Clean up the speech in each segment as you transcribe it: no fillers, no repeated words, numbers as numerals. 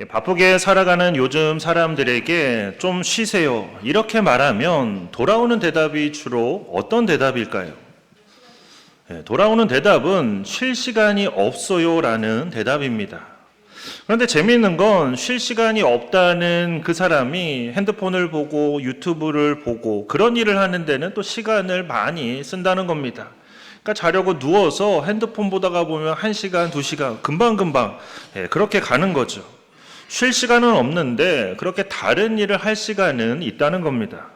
바쁘게 살아가는 요즘 사람들에게 좀 쉬세요, 이렇게 말하면 돌아오는 대답이 주로 어떤 대답일까요? 돌아오는 대답은 쉴 시간이 없어요 라는 대답입니다. 그런데 재미있는 건 쉴 시간이 없다는 그 사람이 핸드폰을 보고 유튜브를 보고 그런 일을 하는 데는 또 시간을 많이 쓴다는 겁니다. 그러니까 자려고 누워서 핸드폰 보다가 보면 1시간, 2시간 금방금방 그렇게 가는 거죠. 쉴 시간은 없는데 그렇게 다른 일을 할 시간은 있다는 겁니다.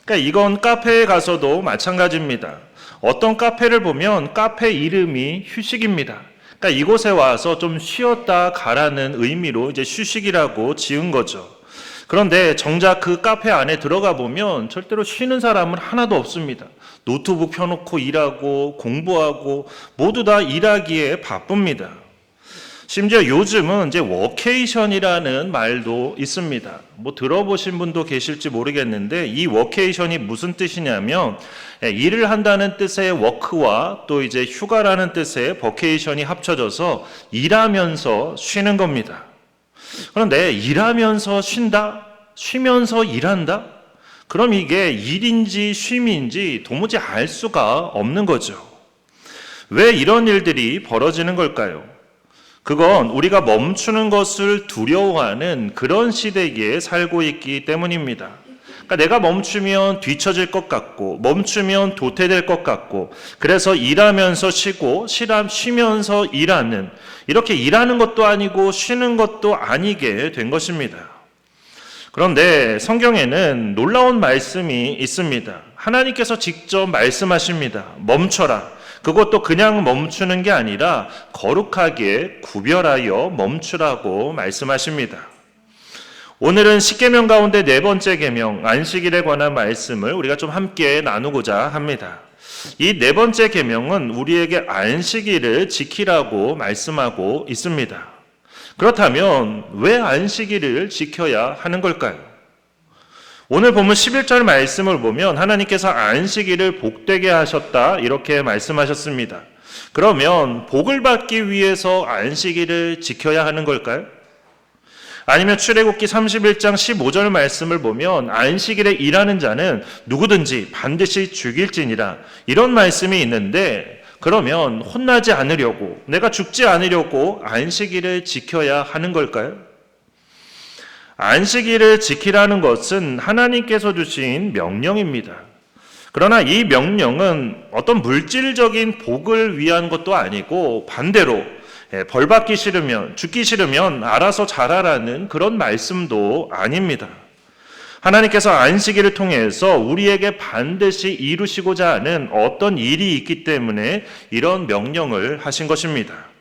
그러니까 이건 카페에 가서도 마찬가지입니다. 어떤 카페를 보면 카페 이름이 휴식입니다. 그러니까 이곳에 와서 좀 쉬었다 가라는 의미로 이제 휴식이라고 지은 거죠. 그런데 정작 그 카페 안에 들어가 보면 절대로 쉬는 사람은 하나도 없습니다. 노트북 펴놓고 일하고 공부하고 모두 다 일하기에 바쁩니다. 심지어 요즘은 이제 워케이션이라는 말도 있습니다. 뭐 들어보신 분도 계실지 모르겠는데 이 워케이션이 무슨 뜻이냐면 일을 한다는 뜻의 워크와 또 이제 휴가라는 뜻의 버케이션이 합쳐져서 일하면서 쉬는 겁니다. 그런데 일하면서 쉰다? 쉬면서 일한다? 그럼 이게 일인지 쉼인지 도무지 알 수가 없는 거죠. 왜 이런 일들이 벌어지는 걸까요? 그건 우리가 멈추는 것을 두려워하는 그런 시대에 살고 있기 때문입니다. 그러니까 내가 멈추면 뒤처질 것 같고 멈추면 도태될 것 같고 그래서 일하면서 쉬고 쉬면서 일하는 이렇게 일하는 것도 아니고 쉬는 것도 아니게 된 것입니다. 그런데 성경에는 놀라운 말씀이 있습니다. 하나님께서 직접 말씀하십니다. 멈춰라. 그것도 그냥 멈추는 게 아니라 거룩하게 구별하여 멈추라고 말씀하십니다. 오늘은 십계명 가운데 네 번째 계명 안식일에 관한 말씀을 우리가 좀 함께 나누고자 합니다. 이 네 번째 계명은 우리에게 안식일을 지키라고 말씀하고 있습니다. 그렇다면 왜 안식일을 지켜야 하는 걸까요? 오늘 본문 11절 말씀을 보면 하나님께서 안식일을 복되게 하셨다 이렇게 말씀하셨습니다. 그러면 복을 받기 위해서 안식일을 지켜야 하는 걸까요? 아니면 출애굽기 31장 15절 말씀을 보면 안식일에 일하는 자는 누구든지 반드시 죽일지니라 이런 말씀이 있는데 그러면 혼나지 않으려고 내가 죽지 않으려고 안식일을 지켜야 하는 걸까요? 안식일을 지키라는 것은 하나님께서 주신 명령입니다. 그러나 이 명령은 어떤 물질적인 복을 위한 것도 아니고 반대로 벌 받기 싫으면 죽기 싫으면 알아서 잘하라는 그런 말씀도 아닙니다. 하나님께서 안식일을 통해서 우리에게 반드시 이루시고자 하는 어떤 일이 있기 때문에 이런 명령을 하신 것입니다.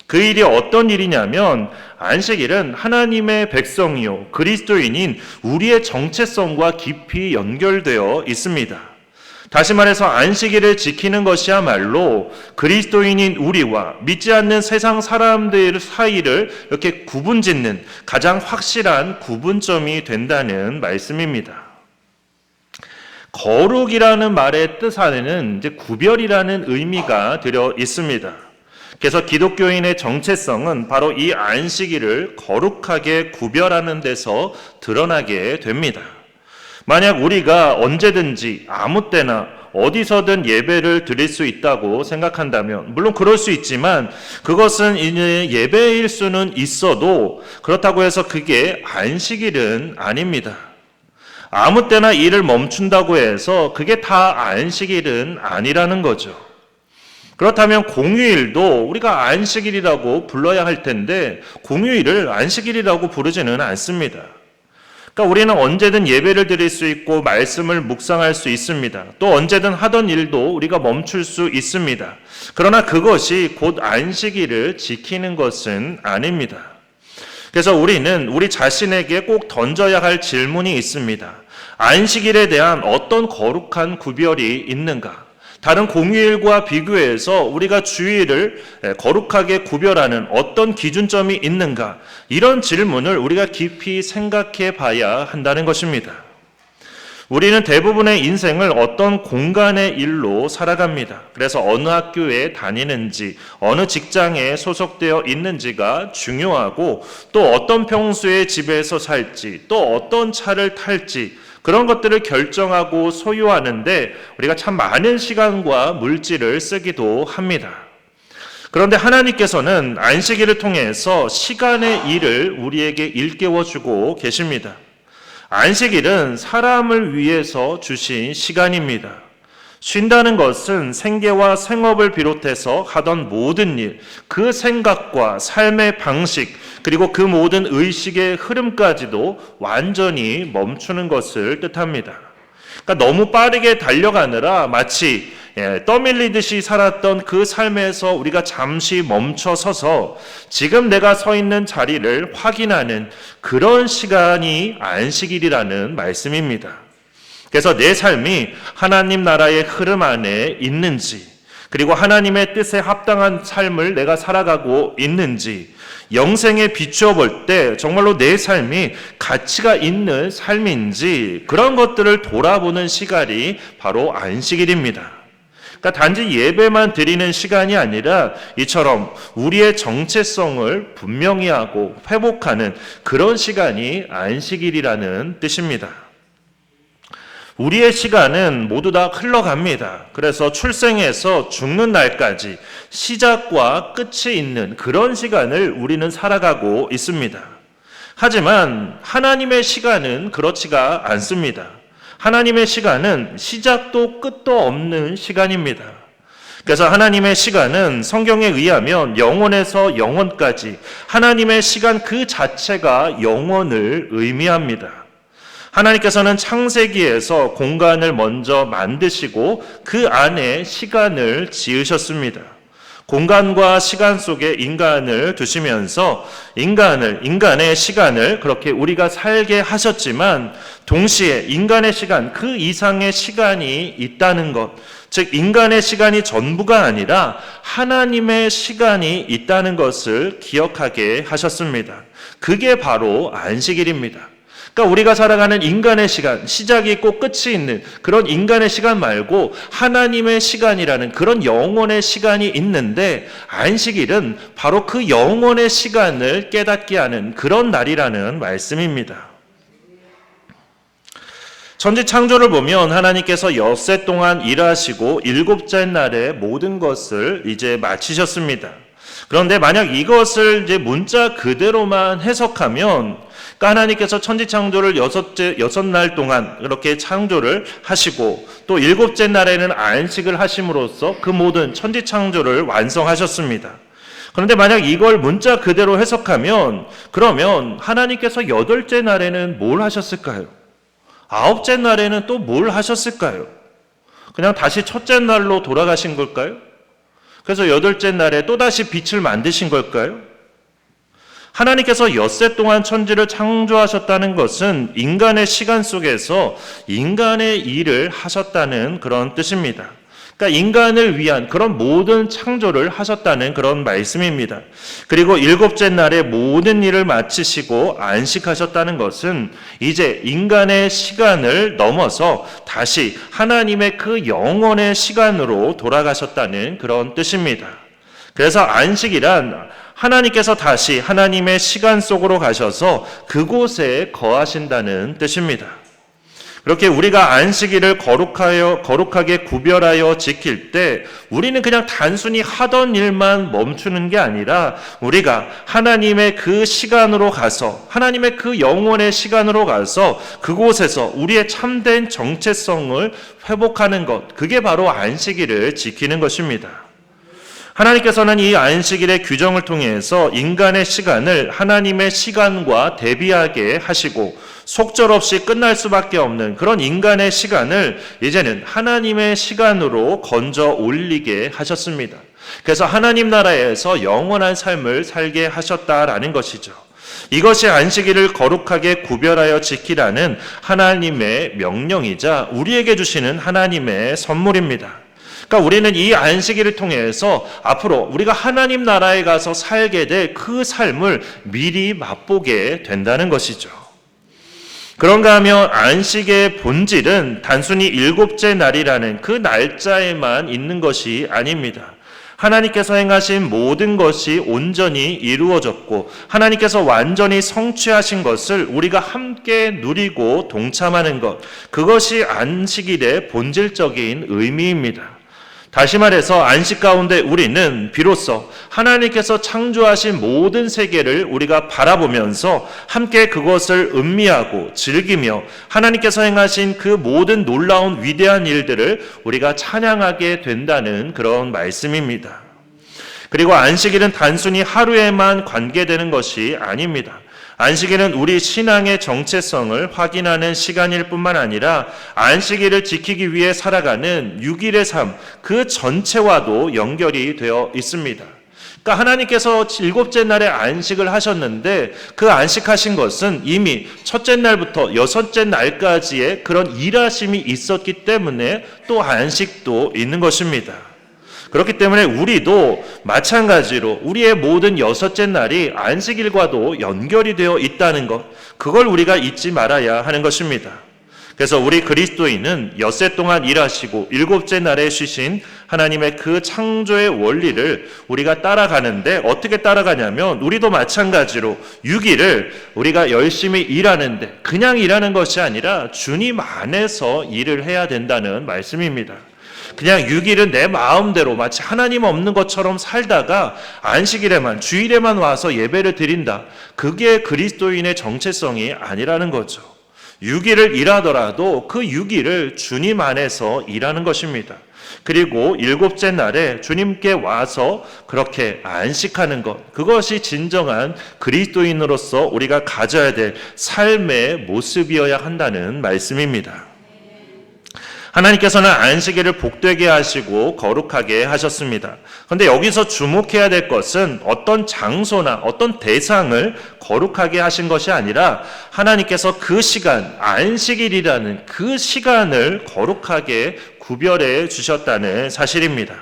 그 일이 어떤 일이냐면 안식일은 하나님의 백성이요 그리스도인인 우리의 정체성과 깊이 연결되어 있습니다. 다시 말해서 안식일을 지키는 것이야말로 그리스도인인 우리와 믿지 않는 세상 사람들 사이를 이렇게 구분짓는 가장 확실한 구분점이 된다는 말씀입니다. 거룩이라는 말의 뜻 안에는 이제 구별이라는 의미가 들어 있습니다. 그래서 기독교인의 정체성은 바로 이 안식일을 거룩하게 구별하는 데서 드러나게 됩니다. 만약 우리가 언제든지 아무 때나 어디서든 예배를 드릴 수 있다고 생각한다면 물론 그럴 수 있지만 그것은 이제 예배일 수는 있어도 그렇다고 해서 그게 안식일은 아닙니다. 아무 때나 일을 멈춘다고 해서 그게 다 안식일은 아니라는 거죠. 그렇다면 공휴일도 우리가 안식일이라고 불러야 할 텐데 공휴일을 안식일이라고 부르지는 않습니다. 그러니까 우리는 언제든 예배를 드릴 수 있고 말씀을 묵상할 수 있습니다. 또 언제든 하던 일도 우리가 멈출 수 있습니다. 그러나 그것이 곧 안식일을 지키는 것은 아닙니다. 그래서 우리는 우리 자신에게 꼭 던져야 할 질문이 있습니다. 안식일에 대한 어떤 거룩한 구별이 있는가? 다른 공휴일과 비교해서 우리가 주일을 거룩하게 구별하는 어떤 기준점이 있는가? 이런 질문을 우리가 깊이 생각해 봐야 한다는 것입니다. 우리는 대부분의 인생을 어떤 공간의 일로 살아갑니다. 그래서 어느 학교에 다니는지, 어느 직장에 소속되어 있는지가 중요하고, 또 어떤 평수의 집에서 살지, 또 어떤 차를 탈지, 그런 것들을 결정하고 소유하는데 우리가 참 많은 시간과 물질을 쓰기도 합니다. 그런데 하나님께서는 안식일을 통해서 시간의 일을 우리에게 일깨워주고 계십니다. 안식일은 사람을 위해서 주신 시간입니다. 쉰다는 것은 생계와 생업을 비롯해서 하던 모든 일, 그 생각과 삶의 방식, 그리고 그 모든 의식의 흐름까지도 완전히 멈추는 것을 뜻합니다. 그러니까 너무 빠르게 달려가느라 마치 떠밀리듯이 살았던 그 삶에서 우리가 잠시 멈춰 서서 지금 내가 서 있는 자리를 확인하는 그런 시간이 안식일이라는 말씀입니다. 그래서 내 삶이 하나님 나라의 흐름 안에 있는지, 그리고 하나님의 뜻에 합당한 삶을 내가 살아가고 있는지, 영생에 비추어 볼 때 정말로 내 삶이 가치가 있는 삶인지, 그런 것들을 돌아보는 시간이 바로 안식일입니다. 그러니까 단지 예배만 드리는 시간이 아니라 이처럼 우리의 정체성을 분명히 하고 회복하는 그런 시간이 안식일이라는 뜻입니다. 우리의 시간은 모두 다 흘러갑니다. 그래서 출생에서 죽는 날까지 시작과 끝이 있는 그런 시간을 우리는 살아가고 있습니다. 하지만 하나님의 시간은 그렇지가 않습니다. 하나님의 시간은 시작도 끝도 없는 시간입니다. 그래서 하나님의 시간은 성경에 의하면 영원에서 영원까지 하나님의 시간 그 자체가 영원을 의미합니다. 하나님께서는 창세기에서 공간을 먼저 만드시고 그 안에 시간을 지으셨습니다. 공간과 시간 속에 인간을 두시면서 인간의 시간을 그렇게 우리가 살게 하셨지만 동시에 인간의 시간, 그 이상의 시간이 있다는 것, 즉 인간의 시간이 전부가 아니라 하나님의 시간이 있다는 것을 기억하게 하셨습니다. 그게 바로 안식일입니다. 그러니까 우리가 살아가는 인간의 시간, 시작이 있고 끝이 있는 그런 인간의 시간 말고 하나님의 시간이라는 그런 영원의 시간이 있는데, 안식일은 바로 그 영원의 시간을 깨닫게 하는 그런 날이라는 말씀입니다. 천지 창조를 보면 하나님께서 엿새 동안 일하시고 일곱째 날에 모든 것을 이제 마치셨습니다. 그런데 만약 이것을 이제 문자 그대로만 해석하면, 하나님께서 천지 창조를 여섯 날 동안 이렇게 창조를 하시고 또 일곱째 날에는 안식을 하심으로써 그 모든 천지 창조를 완성하셨습니다. 그런데 만약 이걸 문자 그대로 해석하면, 그러면 하나님께서 여덟째 날에는 뭘 하셨을까요? 아홉째 날에는 또 뭘 하셨을까요? 그냥 다시 첫째 날로 돌아가신 걸까요? 그래서 여덟째 날에 또다시 빛을 만드신 걸까요? 하나님께서 엿새 동안 천지를 창조하셨다는 것은 인간의 시간 속에서 인간의 일을 하셨다는 그런 뜻입니다. 그러니까 인간을 위한 그런 모든 창조를 하셨다는 그런 말씀입니다. 그리고 일곱째 날에 모든 일을 마치시고 안식하셨다는 것은 이제 인간의 시간을 넘어서 다시 하나님의 그 영원의 시간으로 돌아가셨다는 그런 뜻입니다. 그래서 안식이란 하나님께서 다시 하나님의 시간 속으로 가셔서 그곳에 거하신다는 뜻입니다. 그렇게 우리가 안식일을 거룩하게 구별하여 지킬 때 우리는 그냥 단순히 하던 일만 멈추는 게 아니라 우리가 하나님의 그 시간으로 가서, 하나님의 그 영원의 시간으로 가서 그곳에서 우리의 참된 정체성을 회복하는 것, 그게 바로 안식일을 지키는 것입니다. 하나님께서는 이 안식일의 규정을 통해서 인간의 시간을 하나님의 시간과 대비하게 하시고 속절없이 끝날 수밖에 없는 그런 인간의 시간을 이제는 하나님의 시간으로 건져 올리게 하셨습니다. 그래서 하나님 나라에서 영원한 삶을 살게 하셨다라는 것이죠. 이것이 안식일을 거룩하게 구별하여 지키라는 하나님의 명령이자 우리에게 주시는 하나님의 선물입니다. 그러니까 우리는 이 안식일을 통해서 앞으로 우리가 하나님 나라에 가서 살게 될 그 삶을 미리 맛보게 된다는 것이죠. 그런가 하면 안식의 본질은 단순히 일곱째 날이라는 그 날짜에만 있는 것이 아닙니다. 하나님께서 행하신 모든 것이 온전히 이루어졌고 하나님께서 완전히 성취하신 것을 우리가 함께 누리고 동참하는 것, 그것이 안식일의 본질적인 의미입니다. 다시 말해서 안식 가운데 우리는 비로소 하나님께서 창조하신 모든 세계를 우리가 바라보면서 함께 그것을 음미하고 즐기며 하나님께서 행하신 그 모든 놀라운 위대한 일들을 우리가 찬양하게 된다는 그런 말씀입니다. 그리고 안식일은 단순히 하루에만 관계되는 것이 아닙니다. 안식일은 우리 신앙의 정체성을 확인하는 시간일 뿐만 아니라 안식일을 지키기 위해 살아가는 6일의 삶, 그 전체와도 연결이 되어 있습니다. 그러니까 하나님께서 일곱째 날에 안식을 하셨는데 그 안식하신 것은 이미 첫째 날부터 여섯째 날까지의 그런 일하심이 있었기 때문에 또 안식도 있는 것입니다. 그렇기 때문에 우리도 마찬가지로 우리의 모든 여섯째 날이 안식일과도 연결이 되어 있다는 것, 그걸 우리가 잊지 말아야 하는 것입니다. 그래서 우리 그리스도인은 엿새 동안 일하시고 일곱째 날에 쉬신 하나님의 그 창조의 원리를 우리가 따라가는데, 어떻게 따라가냐면 우리도 마찬가지로 6일을 우리가 열심히 일하는데 그냥 일하는 것이 아니라 주님 안에서 일을 해야 된다는 말씀입니다. 그냥 6일은 내 마음대로 마치 하나님 없는 것처럼 살다가 안식일에만, 주일에만 와서 예배를 드린다, 그게 그리스도인의 정체성이 아니라는 거죠. 6일을 일하더라도 그 6일을 주님 안에서 일하는 것입니다. 그리고 일곱째 날에 주님께 와서 그렇게 안식하는 것, 그것이 진정한 그리스도인으로서 우리가 가져야 될 삶의 모습이어야 한다는 말씀입니다. 하나님께서는 안식일을 복되게 하시고 거룩하게 하셨습니다. 그런데 여기서 주목해야 될 것은 어떤 장소나 어떤 대상을 거룩하게 하신 것이 아니라 하나님께서 그 시간, 안식일이라는 그 시간을 거룩하게 구별해 주셨다는 사실입니다.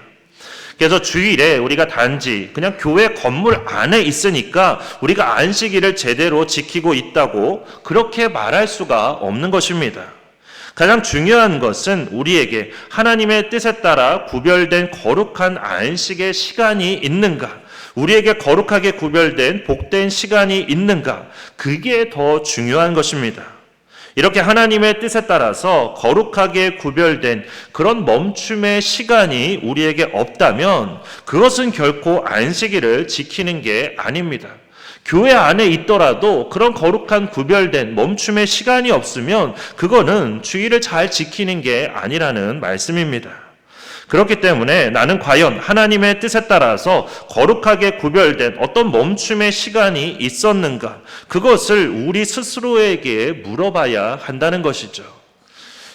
그래서 주일에 우리가 단지 그냥 교회 건물 안에 있으니까 우리가 안식일을 제대로 지키고 있다고 그렇게 말할 수가 없는 것입니다. 가장 중요한 것은 우리에게 하나님의 뜻에 따라 구별된 거룩한 안식의 시간이 있는가, 우리에게 거룩하게 구별된 복된 시간이 있는가, 그게 더 중요한 것입니다. 이렇게 하나님의 뜻에 따라서 거룩하게 구별된 그런 멈춤의 시간이 우리에게 없다면 그것은 결코 안식일을 지키는 게 아닙니다. 교회 안에 있더라도 그런 거룩한 구별된 멈춤의 시간이 없으면 그거는 주의를 잘 지키는 게 아니라는 말씀입니다. 그렇기 때문에 나는 과연 하나님의 뜻에 따라서 거룩하게 구별된 어떤 멈춤의 시간이 있었는가, 그것을 우리 스스로에게 물어봐야 한다는 것이죠.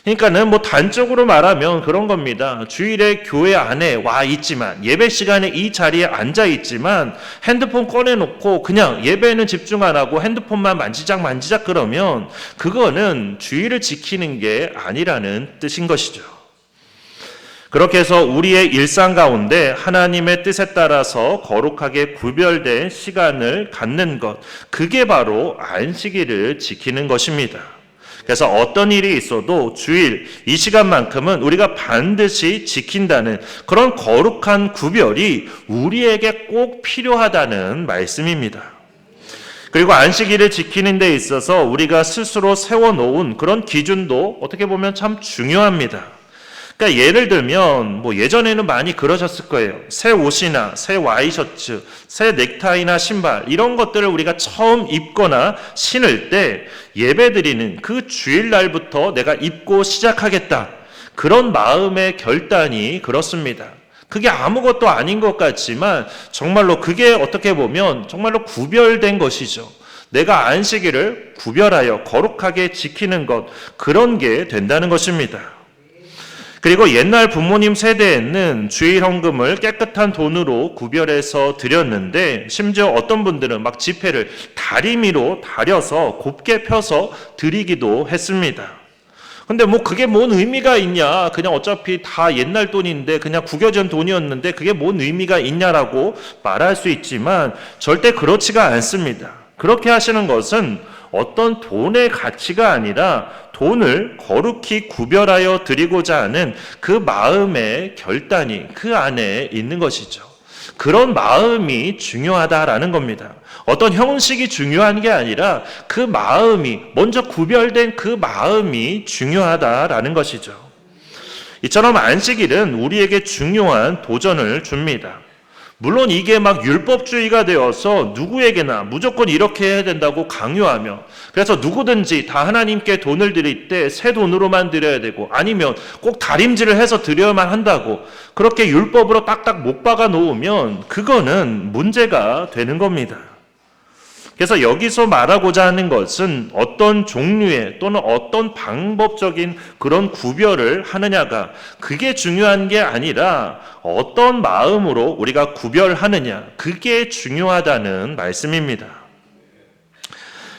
그러니까는 단적으로 말하면 그런 겁니다. 주일에 교회 안에 와 있지만, 예배 시간에 이 자리에 앉아 있지만 핸드폰 꺼내놓고 그냥 예배에는 집중 안 하고 핸드폰만 만지작 그러면 그거는 주일을 지키는 게 아니라는 뜻인 것이죠. 그렇게 해서 우리의 일상 가운데 하나님의 뜻에 따라서 거룩하게 구별된 시간을 갖는 것, 그게 바로 안식일을 지키는 것입니다. 그래서 어떤 일이 있어도 주일 이 시간만큼은 우리가 반드시 지킨다는 그런 거룩한 구별이 우리에게 꼭 필요하다는 말씀입니다. 그리고 안식일을 지키는 데 있어서 우리가 스스로 세워놓은 그런 기준도 어떻게 보면 참 중요합니다. 그러니까 예를 들면 예전에는 많이 그러셨을 거예요. 새 옷이나 새 와이셔츠, 새 넥타이나 신발, 이런 것들을 우리가 처음 입거나 신을 때 예배드리는 그 주일날부터 내가 입고 시작하겠다, 그런 마음의 결단이 그렇습니다. 그게 아무것도 아닌 것 같지만 정말로 그게 어떻게 보면 정말로 구별된 것이죠. 내가 안식일을 구별하여 거룩하게 지키는 것, 그런 게 된다는 것입니다. 그리고 옛날 부모님 세대에는 주일 헌금을 깨끗한 돈으로 구별해서 드렸는데, 심지어 어떤 분들은 막 지폐를 다리미로 다려서 곱게 펴서 드리기도 했습니다. 근데 그게 뭔 의미가 있냐, 그냥 어차피 다 옛날 돈인데 그냥 구겨진 돈이었는데 그게 뭔 의미가 있냐라고 말할 수 있지만 절대 그렇지가 않습니다. 그렇게 하시는 것은 어떤 돈의 가치가 아니라 돈을 거룩히 구별하여 드리고자 하는 그 마음의 결단이 그 안에 있는 것이죠. 그런 마음이 중요하다라는 겁니다. 어떤 형식이 중요한 게 아니라 그 마음이, 먼저 구별된 그 마음이 중요하다라는 것이죠. 이처럼 안식일은 우리에게 중요한 도전을 줍니다. 물론 이게 막 율법주의가 되어서 누구에게나 무조건 이렇게 해야 된다고 강요하며, 그래서 누구든지 다 하나님께 돈을 드릴 때 새 돈으로만 드려야 되고, 아니면 꼭 다림질을 해서 드려야만 한다고 그렇게 율법으로 딱딱 못 박아 놓으면 그거는 문제가 되는 겁니다. 그래서 여기서 말하고자 하는 것은 어떤 종류의 또는 어떤 방법적인 그런 구별을 하느냐가, 그게 중요한 게 아니라 어떤 마음으로 우리가 구별하느냐, 그게 중요하다는 말씀입니다.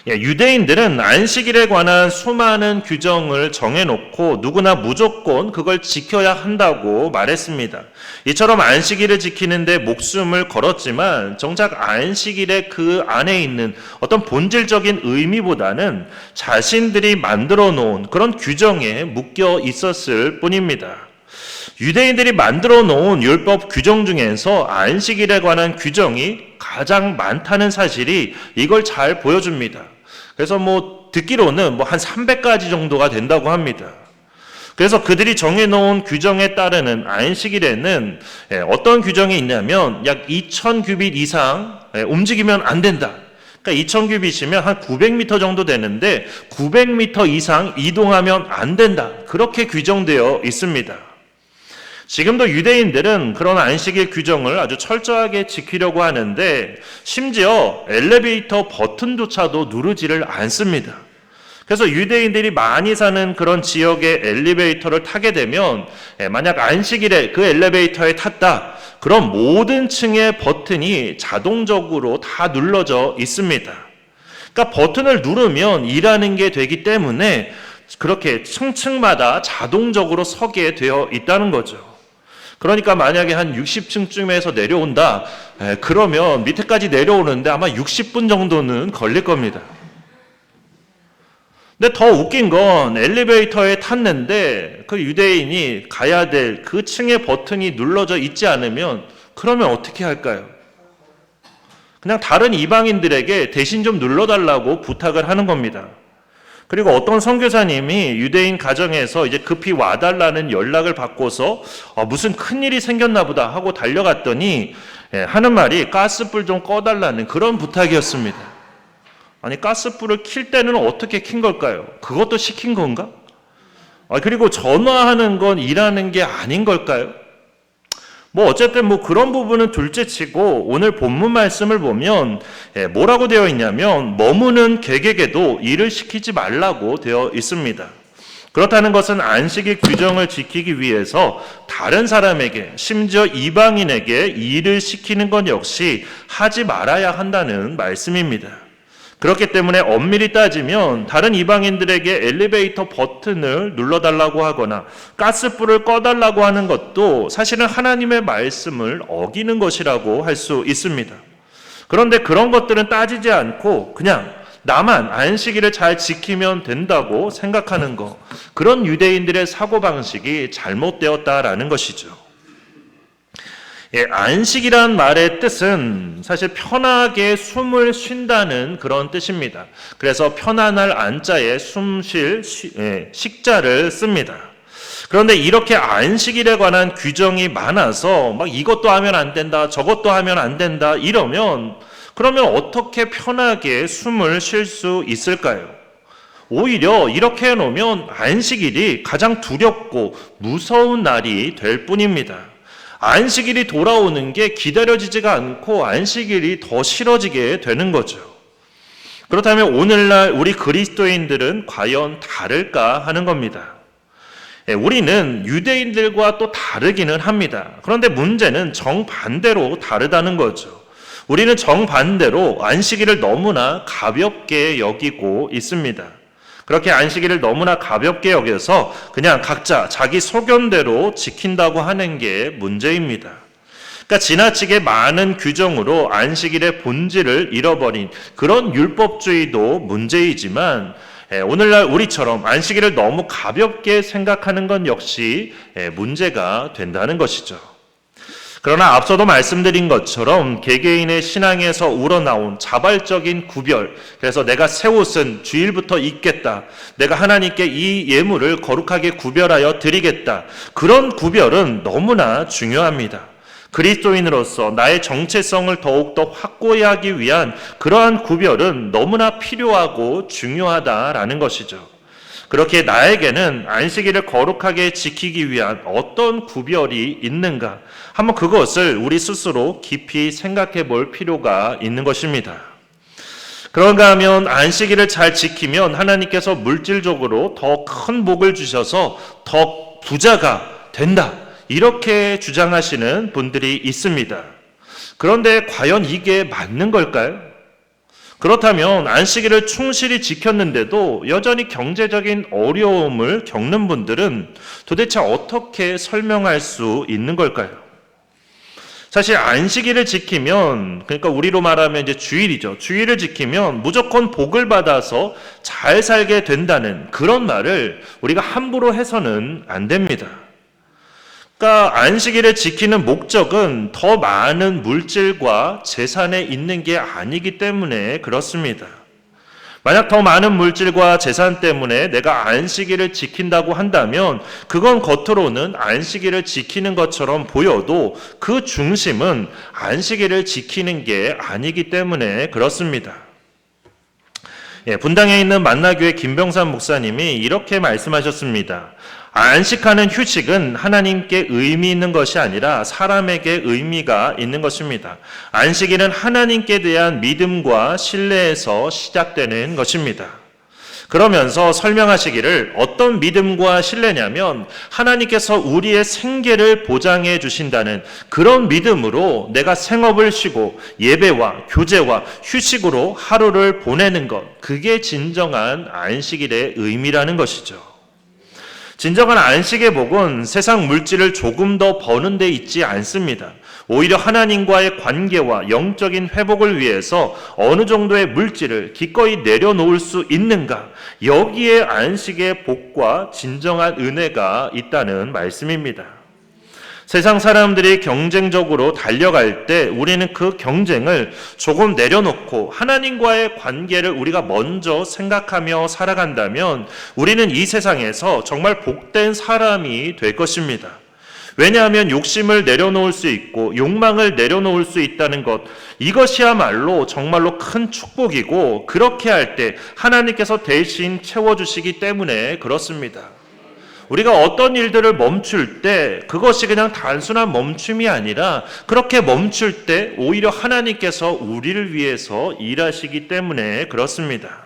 유대인들은 안식일에 관한 수많은 규정을 정해놓고 누구나 무조건 그걸 지켜야 한다고 말했습니다. 이처럼 안식일을 지키는데 목숨을 걸었지만 정작 안식일의 그 안에 있는 어떤 본질적인 의미보다는 자신들이 만들어 놓은 그런 규정에 묶여 있었을 뿐입니다. 유대인들이 만들어 놓은 율법 규정 중에서 안식일에 관한 규정이 가장 많다는 사실이 이걸 잘 보여줍니다. 그래서 듣기로는 한 300가지 정도가 된다고 합니다. 그래서 그들이 정해놓은 규정에 따르는 안식일에는 어떤 규정이 있냐면 약 2000규빗 이상 움직이면 안 된다. 그러니까 2000규빗이면 한 900m 정도 되는데 900m 이상 이동하면 안 된다. 그렇게 규정되어 있습니다. 지금도 유대인들은 그런 안식일 규정을 아주 철저하게 지키려고 하는데 심지어 엘리베이터 버튼조차도 누르지를 않습니다. 그래서 유대인들이 많이 사는 그런 지역의 엘리베이터를 타게 되면 만약 안식일에 그 엘리베이터에 탔다, 그럼 모든 층의 버튼이 자동적으로 다 눌러져 있습니다. 그러니까 버튼을 누르면 일하는 게 되기 때문에 그렇게 층층마다 자동적으로 서게 되어 있다는 거죠. 그러니까 만약에 한 60층쯤에서 내려온다, 그러면 밑에까지 내려오는데 아마 60분 정도는 걸릴 겁니다. 근데 더 웃긴 건 엘리베이터에 탔는데 그 유대인이 가야 될 그 층의 버튼이 눌러져 있지 않으면 그러면 어떻게 할까요? 그냥 다른 이방인들에게 대신 좀 눌러달라고 부탁을 하는 겁니다. 그리고 어떤 선교사님이 유대인 가정에서 이제 급히 와달라는 연락을 받고서 무슨 큰일이 생겼나 보다 하고 달려갔더니 하는 말이 가스불 좀 꺼달라는 그런 부탁이었습니다. 아니, 가스불을 킬 때는 어떻게 킨 걸까요? 그것도 시킨 건가? 그리고 전화하는 건 일하는 게 아닌 걸까요? 어쨌든 그런 부분은 둘째치고 오늘 본문 말씀을 보면 뭐라고 되어 있냐면 머무는 객에게도 일을 시키지 말라고 되어 있습니다. 그렇다는 것은 안식일 규정을 지키기 위해서 다른 사람에게, 심지어 이방인에게 일을 시키는 것 역시 하지 말아야 한다는 말씀입니다. 그렇기 때문에 엄밀히 따지면 다른 이방인들에게 엘리베이터 버튼을 눌러달라고 하거나 가스불을 꺼달라고 하는 것도 사실은 하나님의 말씀을 어기는 것이라고 할 수 있습니다. 그런데 그런 것들은 따지지 않고 그냥 나만 안식일을 잘 지키면 된다고 생각하는 것, 그런 유대인들의 사고방식이 잘못되었다라는 것이죠. 안식이란 말의 뜻은 사실 편하게 숨을 쉰다는 그런 뜻입니다. 그래서 편안할 안자에 숨쉴 식자를 씁니다. 그런데 이렇게 안식일에 관한 규정이 많아서 막 이것도 하면 안 된다, 저것도 하면 안 된다 그러면 어떻게 편하게 숨을 쉴 수 있을까요? 오히려 이렇게 해놓으면 안식일이 가장 두렵고 무서운 날이 될 뿐입니다. 안식일이 돌아오는 게 기다려지지가 않고 안식일이 더 싫어지게 되는 거죠. 그렇다면 오늘날 우리 그리스도인들은 과연 다를까 하는 겁니다. 우리는 유대인들과 또 다르기는 합니다. 그런데 문제는 정반대로 다르다는 거죠. 우리는 정반대로 안식일을 너무나 가볍게 여기고 있습니다. 그렇게 안식일을 너무나 가볍게 여겨서 그냥 각자 자기 소견대로 지킨다고 하는 게 문제입니다. 그러니까 지나치게 많은 규정으로 안식일의 본질을 잃어버린 그런 율법주의도 문제이지만 오늘날 우리처럼 안식일을 너무 가볍게 생각하는 건 역시 문제가 된다는 것이죠. 그러나 앞서도 말씀드린 것처럼 개개인의 신앙에서 우러나온 자발적인 구별, 그래서 내가 새 옷은 주일부터 입겠다, 내가 하나님께 이 예물을 거룩하게 구별하여 드리겠다, 그런 구별은 너무나 중요합니다. 그리스도인으로서 나의 정체성을 더욱더 확고히 하기 위한 그러한 구별은 너무나 필요하고 중요하다라는 것이죠. 그렇게 나에게는 안식일을 거룩하게 지키기 위한 어떤 구별이 있는가? 한번 그것을 우리 스스로 깊이 생각해 볼 필요가 있는 것입니다. 그런가 하면 안식일을 잘 지키면 하나님께서 물질적으로 더 큰 복을 주셔서 더 부자가 된다, 이렇게 주장하시는 분들이 있습니다. 그런데 과연 이게 맞는 걸까요? 그렇다면 안식일을 충실히 지켰는데도 여전히 경제적인 어려움을 겪는 분들은 도대체 어떻게 설명할 수 있는 걸까요? 사실 안식일을 지키면, 그러니까 우리로 말하면 이제 주일이죠. 주일을 지키면 무조건 복을 받아서 잘 살게 된다는 그런 말을 우리가 함부로 해서는 안 됩니다. 그러니까 안식일을 지키는 목적은 더 많은 물질과 재산에 있는 게 아니기 때문에 그렇습니다. 만약 더 많은 물질과 재산 때문에 내가 안식일을 지킨다고 한다면 그건 겉으로는 안식일을 지키는 것처럼 보여도 그 중심은 안식일을 지키는 게 아니기 때문에 그렇습니다. 분당에 있는 만나교회 김병삼 목사님이 이렇게 말씀하셨습니다. 안식하는 휴식은 하나님께 의미 있는 것이 아니라 사람에게 의미가 있는 것입니다. 안식일은 하나님께 대한 믿음과 신뢰에서 시작되는 것입니다. 그러면서 설명하시기를 어떤 믿음과 신뢰냐면 하나님께서 우리의 생계를 보장해 주신다는 그런 믿음으로 내가 생업을 쉬고 예배와 교제와 휴식으로 하루를 보내는 것, 그게 진정한 안식일의 의미라는 것이죠. 진정한 안식의 복은 세상 물질을 조금 더 버는 데 있지 않습니다. 오히려 하나님과의 관계와 영적인 회복을 위해서 어느 정도의 물질을 기꺼이 내려놓을 수 있는가, 여기에 안식의 복과 진정한 은혜가 있다는 말씀입니다. 세상 사람들이 경쟁적으로 달려갈 때 우리는 그 경쟁을 조금 내려놓고 하나님과의 관계를 우리가 먼저 생각하며 살아간다면 우리는 이 세상에서 정말 복된 사람이 될 것입니다. 왜냐하면 욕심을 내려놓을 수 있고 욕망을 내려놓을 수 있다는 것, 이것이야말로 정말로 큰 축복이고 그렇게 할 때 하나님께서 대신 채워주시기 때문에 그렇습니다. 우리가 어떤 일들을 멈출 때 그것이 그냥 단순한 멈춤이 아니라 그렇게 멈출 때 오히려 하나님께서 우리를 위해서 일하시기 때문에 그렇습니다.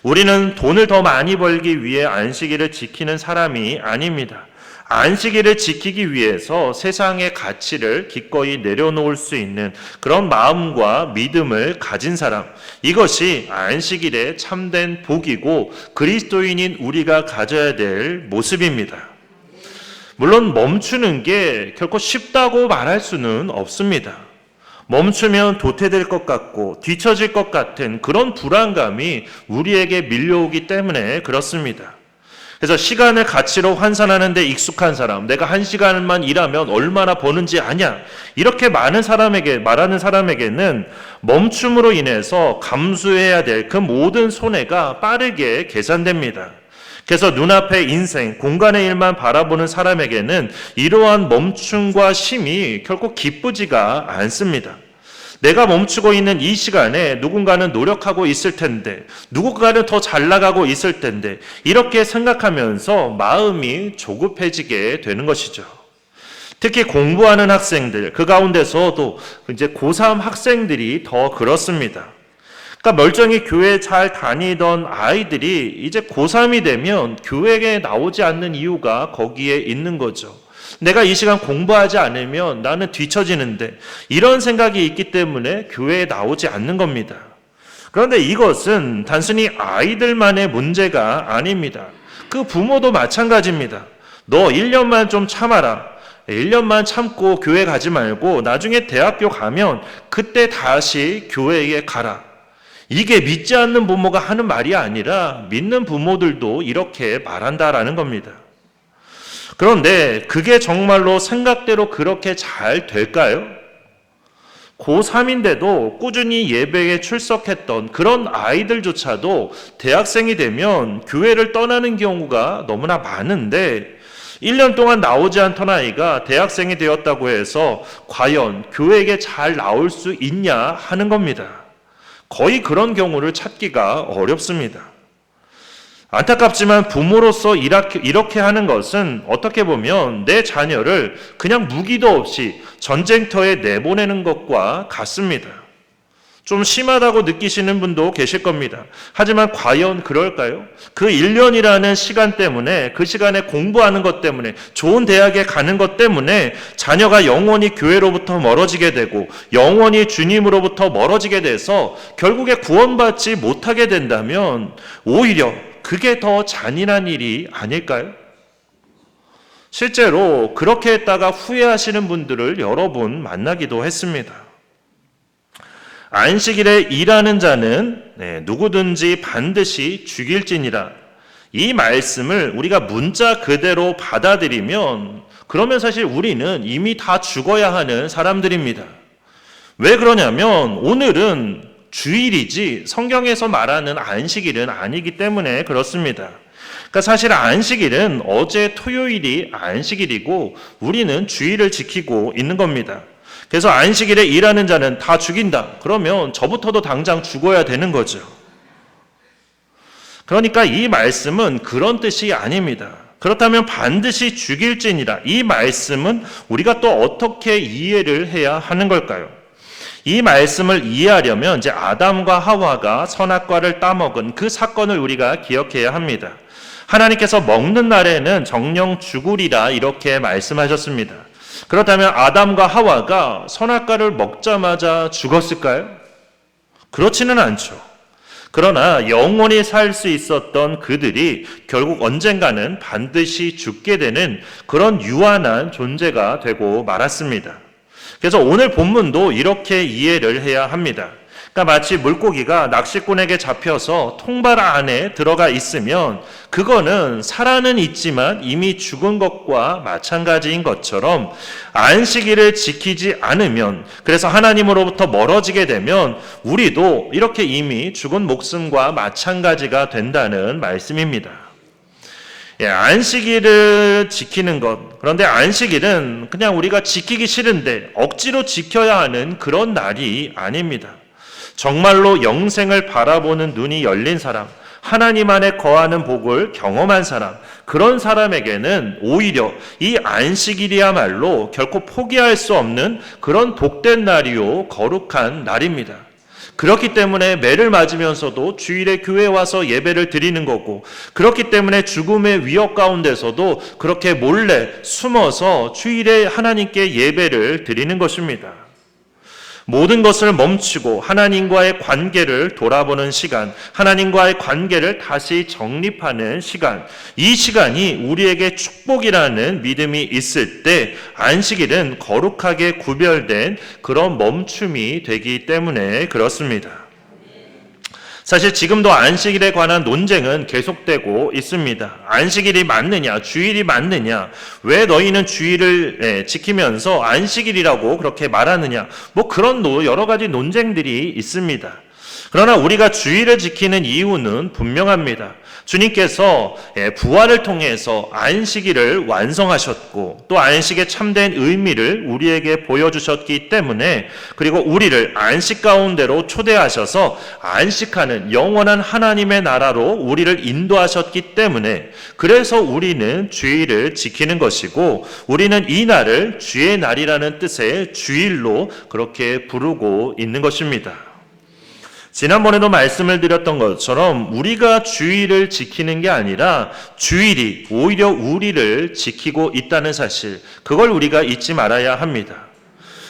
우리는 돈을 더 많이 벌기 위해 안식일을 지키는 사람이 아닙니다. 안식일을 지키기 위해서 세상의 가치를 기꺼이 내려놓을 수 있는 그런 마음과 믿음을 가진 사람, 이것이 안식일의 참된 복이고 그리스도인인 우리가 가져야 될 모습입니다. 물론 멈추는 게 결코 쉽다고 말할 수는 없습니다. 멈추면 도태될 것 같고 뒤처질 것 같은 그런 불안감이 우리에게 밀려오기 때문에 그렇습니다. 그래서 시간을 가치로 환산하는 데 익숙한 사람, 내가 1시간만 일하면 얼마나 버는지 아냐, 이렇게 말하는 사람에게는 멈춤으로 인해서 감수해야 될 그 모든 손해가 빠르게 계산됩니다. 그래서 눈앞의 인생, 공간의 일만 바라보는 사람에게는 이러한 멈춤과 쉼이 결코 기쁘지가 않습니다. 내가 멈추고 있는 이 시간에 누군가는 노력하고 있을 텐데, 누군가는 더 잘 나가고 있을 텐데, 이렇게 생각하면서 마음이 조급해지게 되는 것이죠. 특히 공부하는 학생들, 그 가운데서도 이제 고3 학생들이 더 그렇습니다. 그러니까 멀쩡히 교회 잘 다니던 아이들이 이제 고3이 되면 교회에 나오지 않는 이유가 거기에 있는 거죠. 내가 이 시간 공부하지 않으면 나는 뒤처지는데, 이런 생각이 있기 때문에 교회에 나오지 않는 겁니다. 그런데 이것은 단순히 아이들만의 문제가 아닙니다. 그 부모도 마찬가지입니다. 너 1년만 좀 참아라. 1년만 참고 교회 가지 말고 나중에 대학교 가면 그때 다시 교회에 가라. 이게 믿지 않는 부모가 하는 말이 아니라 믿는 부모들도 이렇게 말한다라는 겁니다. 그런데 그게 정말로 생각대로 그렇게 잘 될까요? 고3인데도 꾸준히 예배에 출석했던 그런 아이들조차도 대학생이 되면 교회를 떠나는 경우가 너무나 많은데 1년 동안 나오지 않던 아이가 대학생이 되었다고 해서 과연 교회에 잘 나올 수 있냐 하는 겁니다. 거의 그런 경우를 찾기가 어렵습니다. 안타깝지만 부모로서 이렇게 하는 것은 어떻게 보면 내 자녀를 그냥 무기도 없이 전쟁터에 내보내는 것과 같습니다. 좀 심하다고 느끼시는 분도 계실 겁니다. 하지만 과연 그럴까요? 그 1년이라는 시간 때문에, 그 시간에 공부하는 것 때문에, 좋은 대학에 가는 것 때문에 자녀가 영원히 교회로부터 멀어지게 되고 영원히 주님으로부터 멀어지게 돼서 결국에 구원받지 못하게 된다면 오히려 그게 더 잔인한 일이 아닐까요? 실제로 그렇게 했다가 후회하시는 분들을 여러 분 만나기도 했습니다. 안식일에 일하는 자는 누구든지 반드시 죽일지니라. 이 말씀을 우리가 문자 그대로 받아들이면 그러면 사실 우리는 이미 다 죽어야 하는 사람들입니다. 왜 그러냐면 오늘은 주일이지 성경에서 말하는 안식일은 아니기 때문에 그렇습니다. 그러니까 사실 안식일은 어제 토요일이 안식일이고 우리는 주일을 지키고 있는 겁니다. 그래서 안식일에 일하는 자는 다 죽인다. 그러면 저부터도 당장 죽어야 되는 거죠. 그러니까 이 말씀은 그런 뜻이 아닙니다. 그렇다면 반드시 죽일지니라. 이 말씀은 우리가 또 어떻게 이해를 해야 하는 걸까요? 이 말씀을 이해하려면 이제 아담과 하와가 선악과를 따먹은 그 사건을 우리가 기억해야 합니다. 하나님께서 먹는 날에는 정령 죽으리라 이렇게 말씀하셨습니다. 그렇다면 아담과 하와가 선악과를 먹자마자 죽었을까요? 그렇지는 않죠. 그러나 영원히 살 수 있었던 그들이 결국 언젠가는 반드시 죽게 되는 그런 유한한 존재가 되고 말았습니다. 그래서 오늘 본문도 이렇게 이해를 해야 합니다. 그러니까 마치 물고기가 낚시꾼에게 잡혀서 통발 안에 들어가 있으면 그거는 살아는 있지만 이미 죽은 것과 마찬가지인 것처럼 안식일을 지키지 않으면, 그래서 하나님으로부터 멀어지게 되면 우리도 이렇게 이미 죽은 목숨과 마찬가지가 된다는 말씀입니다. 안식일을 지키는 것, 그런데 안식일은 그냥 우리가 지키기 싫은데 억지로 지켜야 하는 그런 날이 아닙니다. 정말로 영생을 바라보는 눈이 열린 사람, 하나님 안에 거하는 복을 경험한 사람, 그런 사람에게는 오히려 이 안식일이야말로 결코 포기할 수 없는 그런 복된 날이요 거룩한 날입니다. 그렇기 때문에 매를 맞으면서도 주일에 교회에 와서 예배를 드리는 거고, 그렇기 때문에 죽음의 위협 가운데서도 그렇게 몰래 숨어서 주일에 하나님께 예배를 드리는 것입니다. 모든 것을 멈추고 하나님과의 관계를 돌아보는 시간, 하나님과의 관계를 다시 정립하는 시간, 이 시간이 우리에게 축복이라는 믿음이 있을 때 안식일은 거룩하게 구별된 그런 멈춤이 되기 때문에 그렇습니다. 사실 지금도 안식일에 관한 논쟁은 계속되고 있습니다. 안식일이 맞느냐, 주일이 맞느냐, 왜 너희는 주일을 지키면서 안식일이라고 그렇게 말하느냐, 그런 여러 가지 논쟁들이 있습니다. 그러나 우리가 주일을 지키는 이유는 분명합니다. 주님께서 부활을 통해서 안식일을 완성하셨고 또 안식의 참된 의미를 우리에게 보여주셨기 때문에, 그리고 우리를 안식 가운데로 초대하셔서 안식하는 영원한 하나님의 나라로 우리를 인도하셨기 때문에, 그래서 우리는 주일을 지키는 것이고 우리는 이 날을 주의 날이라는 뜻의 주일로 그렇게 부르고 있는 것입니다. 지난번에도 말씀을 드렸던 것처럼 우리가 주일을 지키는 게 아니라 주일이 오히려 우리를 지키고 있다는 사실, 그걸 우리가 잊지 말아야 합니다.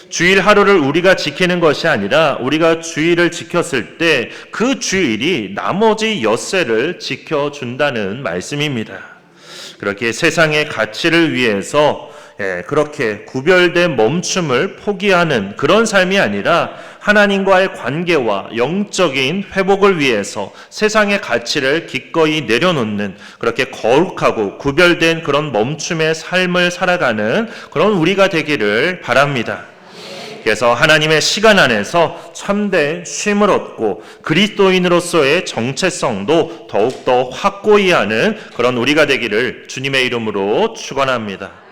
주일 하루를 우리가 지키는 것이 아니라 우리가 주일을 지켰을 때 그 주일이 나머지 엿새를 지켜준다는 말씀입니다. 그렇게 세상의 가치를 위해서 그렇게 구별된 멈춤을 포기하는 그런 삶이 아니라 하나님과의 관계와 영적인 회복을 위해서 세상의 가치를 기꺼이 내려놓는 그렇게 거룩하고 구별된 그런 멈춤의 삶을 살아가는 그런 우리가 되기를 바랍니다. 그래서 하나님의 시간 안에서 참된 쉼을 얻고 그리스도인으로서의 정체성도 더욱더 확고히 하는 그런 우리가 되기를 주님의 이름으로 축원합니다.